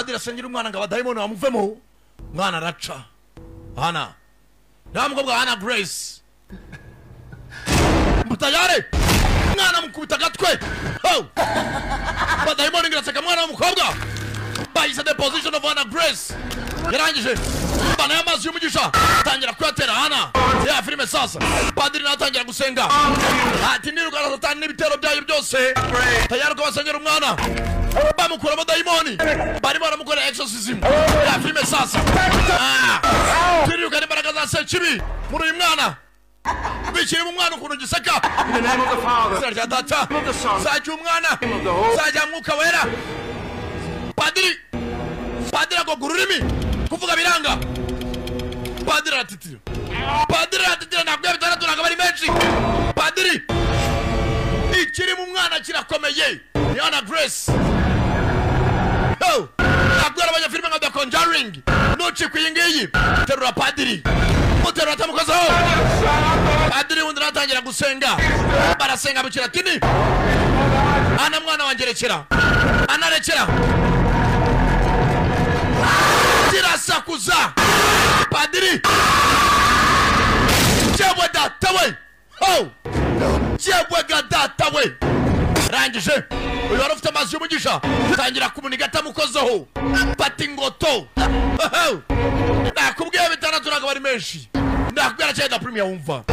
padiri asengera umwana ngo abadayimoni bamuvemo mwana araca Hana namukobwa Hana Grace mutayare mwana mukubita gatwe abadayimoni ngira mwana w'umukobwa bahise the position of Hana Grace yarangije bana y'amazi y'umugisha tangira kwatera Hana ya filime sasa padiri natangira gusenga ati nirugana satani n'ibitero byayo byose tayari ko basengera umwana bamukura abadayimoni bari baramukora exorcism ya filime sasa nirugana imbaraga za sekibi muri uyu mwana bikiri mu mwana ukuntu giseka In the name of the Father, Sajya data of the Son, sajya umwana of the Holy sajya mwuka wera padiri agogura ururimi kuvuga biranga padiri aratitira ntabwo bitandatu ntabwo bari menshi padiri ikiri mu mwana kirakomeye ni Hana Grace nabwira abanyafilime nka The Conjuring nucikwa iyi ngiyi terura padiri muterura atamukozaho padiri wundi natangira gusenga barasenga bukira tini Hana mwana wanjye rekera anarekera kirasakuza padiri jebwe data we jebwe data we rangije uyu wari ufite amazi y'umugisha tangira kumuniga atamukozeho pati ngoto nakubwiye bitandatu ntabwo bari menshi ndakubwira cyane na premier wumva